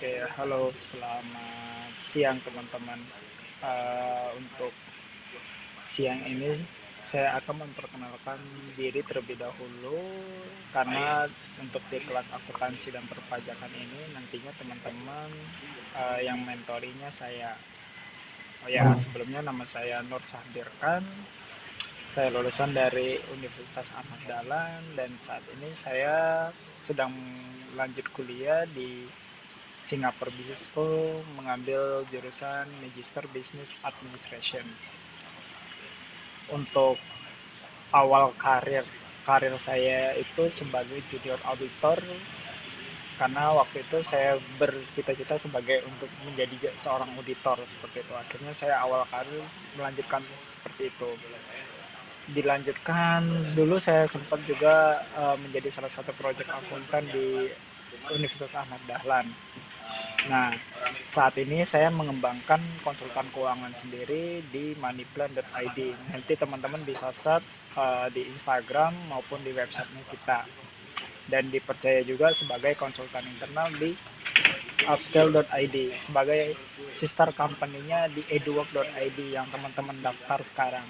Oke, halo, selamat siang teman-teman. Untuk siang ini saya akan memperkenalkan diri terlebih dahulu karena untuk di kelas akuntansi dan perpajakan ini nantinya teman-teman yang mentorinya saya. Oh ya, sebelumnya nama saya Nur Sahdirkan. Saya lulusan dari Universitas Ahmad Dahlan dan saat ini saya sedang lanjut kuliah di Singapore Business School mengambil jurusan Magister Business Administration. Untuk awal karir karir saya itu sebagai junior auditor karena waktu itu saya bercita-cita sebagai untuk menjadi seorang auditor seperti itu. Akhirnya saya awal karir melanjutkan seperti itu. Dilanjutkan dulu saya sempat juga menjadi salah satu proyek akuntan di Universitas Ahmad Dahlan. Nah, saat ini saya mengembangkan konsultan keuangan sendiri di moneyplan.id. Nanti teman-teman bisa search di Instagram maupun di websitenya kita. Dan dipercaya juga sebagai konsultan internal di upscale.id sebagai sister company-nya di eduwork.id yang teman-teman daftar sekarang.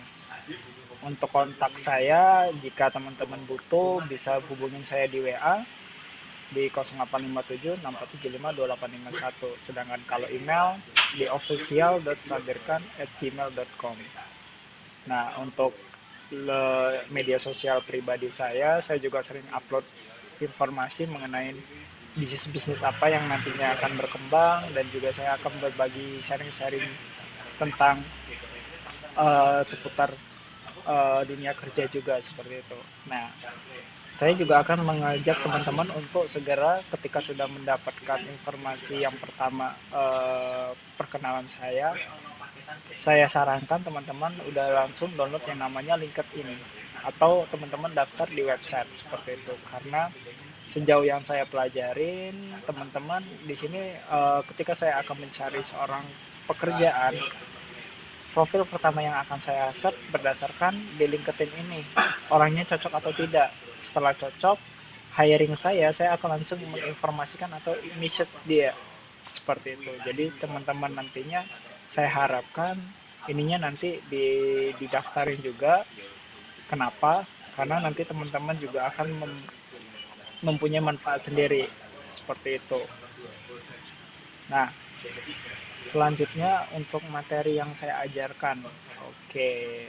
Untuk kontak saya, jika teman-teman butuh, bisa hubungin saya di WA di 0857 6475 2851. Sedangkan kalau email di official.sadirkan@gmail.com. Nah, untuk media sosial pribadi saya juga sering upload informasi mengenai bisnis-bisnis apa yang nantinya akan berkembang dan juga saya akan berbagi sharing-sharing tentang seputar dunia kerja juga seperti itu. Nah, saya juga akan mengajak teman-teman untuk segera ketika sudah mendapatkan informasi yang pertama perkenalan saya sarankan teman-teman udah langsung download yang namanya LinkedIn atau teman-teman daftar di website seperti itu karena sejauh yang saya pelajarin teman-teman di sini ketika saya akan mencari seorang pekerjaan profil pertama yang akan saya set berdasarkan di LinkedIn ini orangnya cocok atau tidak. Setelah cocok hiring saya akan langsung menginformasikan atau message dia seperti itu. Jadi teman-teman nantinya saya harapkan ininya nanti didaftarin juga. Kenapa? Karena nanti teman-teman juga akan mempunyai manfaat sendiri seperti itu. Nah, selanjutnya untuk materi yang saya ajarkan. Oke,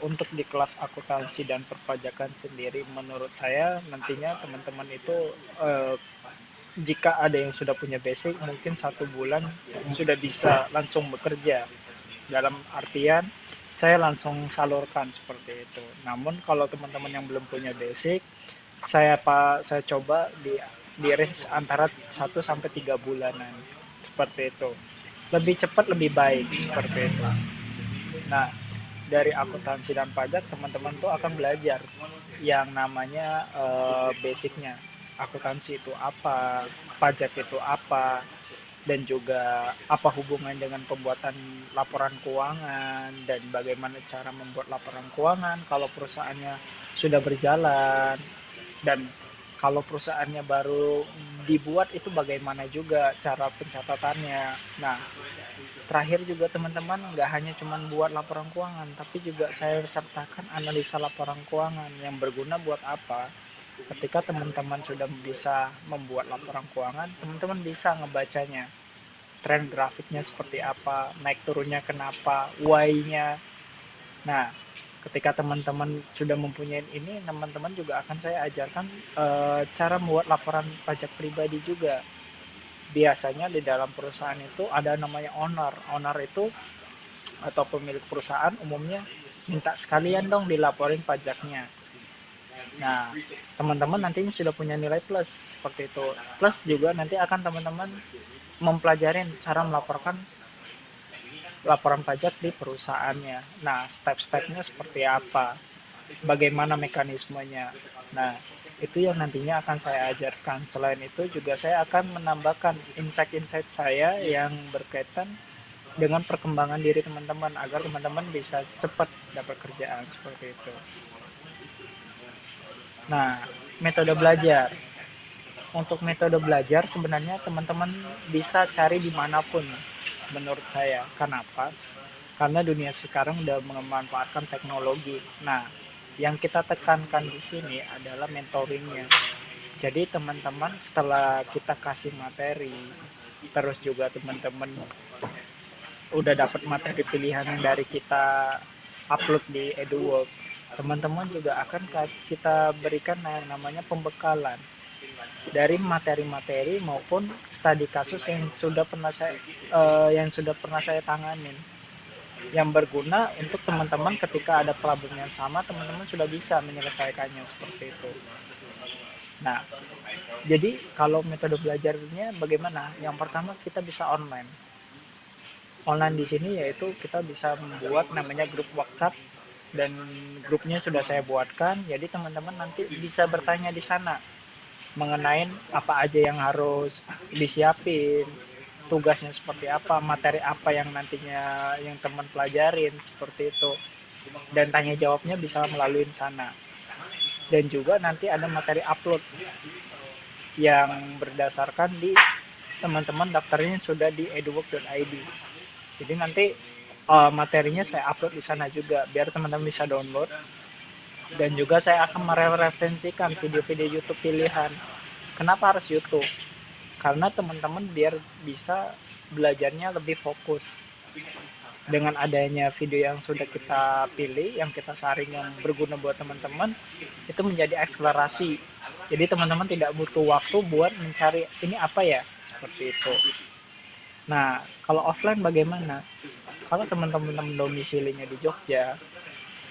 untuk di kelas akuntansi dan perpajakan sendiri menurut saya nantinya teman-teman itu jika ada yang sudah punya basic mungkin 1 bulan sudah bisa langsung bekerja dalam artian saya langsung salurkan seperti itu. Namun kalau teman-teman yang belum punya basic saya coba di range antara 1 sampai 3 bulanan seperti itu. Lebih cepat lebih baik seperti itu. Nah, dari akuntansi dan pajak teman-teman tuh akan belajar yang namanya basicnya. Akuntansi itu apa, pajak itu apa, dan juga apa hubungan dengan pembuatan laporan keuangan dan bagaimana cara membuat laporan keuangan kalau perusahaannya sudah berjalan dan kalau perusahaannya baru dibuat itu bagaimana juga cara pencatatannya. Nah, terakhir juga teman-teman nggak hanya cuma buat laporan keuangan, tapi juga saya sertakan analisa laporan keuangan yang berguna buat apa. Ketika teman-teman sudah bisa membuat laporan keuangan, teman-teman bisa ngebacanya. Tren grafiknya seperti apa, naik turunnya kenapa, why-nya. Nah, ketika teman-teman sudah mempunyai ini, teman-teman juga akan saya ajarkan cara membuat laporan pajak pribadi juga. Biasanya di dalam perusahaan itu ada namanya owner. Owner itu atau pemilik perusahaan umumnya minta sekalian dong dilaporin pajaknya. Nah, teman-teman nantinya sudah punya nilai plus seperti itu. Plus juga nanti akan teman-teman mempelajari cara melaporkan laporan pajak di perusahaannya. Nah, step-stepnya seperti apa? Bagaimana mekanismenya? Nah, itu yang nantinya akan saya ajarkan. Selain itu juga saya akan menambahkan insight-insight saya yang berkaitan dengan perkembangan diri teman-teman agar teman-teman bisa cepat dapat kerjaan seperti itu. Nah, metode belajar. untuk metode belajar sebenarnya teman-teman bisa cari dimanapun menurut saya. Kenapa? Karena dunia sekarang udah memanfaatkan teknologi. Nah, yang kita tekankan di sini adalah mentoringnya. Jadi teman-teman setelah kita kasih materi, terus juga teman-teman udah dapat materi pilihan yang dari kita upload di EduWorld, teman-teman juga akan kita berikan yang namanya pembekalan dari materi-materi maupun studi kasus yang sudah pernah saya tanganin, yang berguna untuk teman-teman ketika ada problem yang sama, teman-teman sudah bisa menyelesaikannya seperti itu. Nah, jadi kalau metode belajarnya bagaimana? Yang pertama kita bisa online. Online di sini yaitu kita bisa membuat namanya grup WhatsApp, dan grupnya sudah saya buatkan. Jadi teman-teman nanti bisa bertanya di sana mengenai apa aja yang harus disiapin, tugasnya seperti apa, materi apa yang nantinya yang teman pelajarin seperti itu. Dan tanya jawabnya bisa melalui sana. Dan juga nanti ada materi upload yang berdasarkan di teman-teman daftarnya sudah di eduwork.id. Jadi nanti materinya saya upload di sana juga biar teman-teman bisa download. Dan juga saya akan mereferensikan video-video YouTube pilihan. Kenapa harus YouTube? Karena teman-teman biar bisa belajarnya lebih fokus. Dengan adanya video yang sudah kita pilih, yang kita saring yang berguna buat teman-teman, itu menjadi akselerasi. Jadi teman-teman tidak butuh waktu buat mencari ini apa ya, seperti itu. Nah, kalau offline bagaimana? Kalau teman-teman domisilinya di Jogja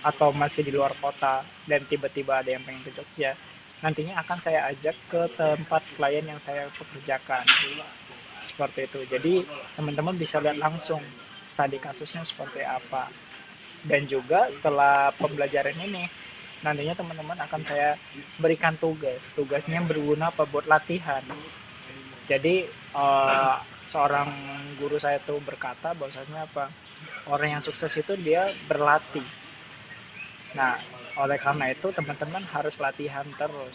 atau masih di luar kota dan tiba-tiba ada yang pengen ke Jogja, nantinya akan saya ajak ke tempat klien yang saya pekerjakan. Seperti itu. Jadi teman-teman bisa lihat langsung studi kasusnya seperti apa. Dan juga setelah pembelajaran ini, nantinya teman-teman akan saya berikan tugas. Tugasnya berguna apa? Buat latihan. Jadi seorang guru saya tuh berkata bahwasanya apa? Orang yang sukses itu dia berlatih. Nah, oleh karena itu teman-teman harus latihan terus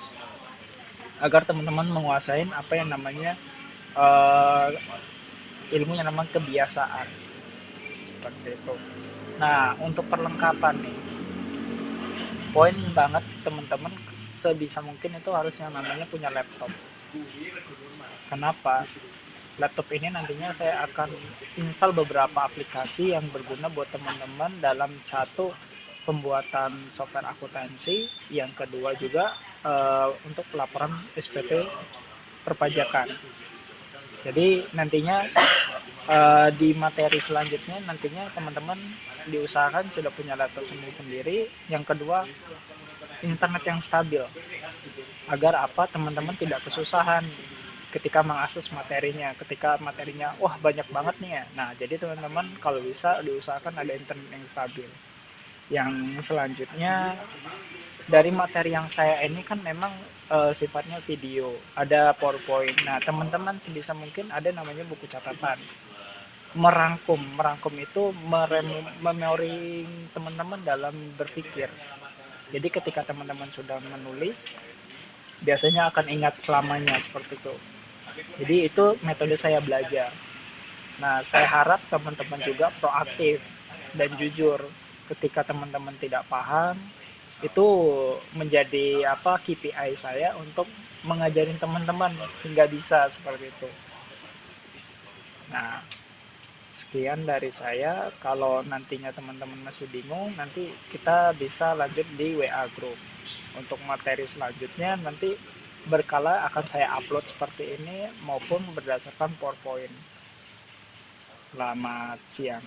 agar teman-teman menguasai apa yang namanya ilmu yang namanya kebiasaan, seperti itu. Nah, untuk perlengkapan nih, poin banget teman-teman sebisa mungkin itu harus yang namanya punya laptop. Kenapa? Laptop ini nantinya saya akan install beberapa aplikasi yang berguna buat teman-teman dalam satu pembuatan software akuntansi, yang kedua juga untuk pelaporan SPT perpajakan. Jadi nantinya di materi selanjutnya nantinya teman-teman diusahakan sudah punya laptop sendiri-sendiri. Yang kedua, internet yang stabil agar apa teman-teman tidak kesusahan ketika mengakses materinya, ketika materinya wah banyak banget nih ya. Nah, jadi teman-teman kalau bisa diusahakan ada internet yang stabil. Yang selanjutnya, dari materi yang saya ini kan memang sifatnya video, ada PowerPoint. Nah, teman-teman sebisa mungkin ada namanya buku catatan. Merangkum itu memori teman-teman dalam berpikir. Jadi ketika teman-teman sudah menulis, biasanya akan ingat selamanya seperti itu. Jadi itu metode saya belajar. Nah, saya harap teman-teman juga proaktif dan jujur ketika teman-teman tidak paham. Itu menjadi apa KPI saya untuk mengajarin teman-teman hingga bisa seperti itu. Nah, sekian dari saya. Kalau nantinya teman-teman masih bingung, nanti kita bisa lanjut di WA Group. Untuk materi selanjutnya nanti berkala akan saya upload seperti ini maupun berdasarkan PowerPoint. Selamat siang.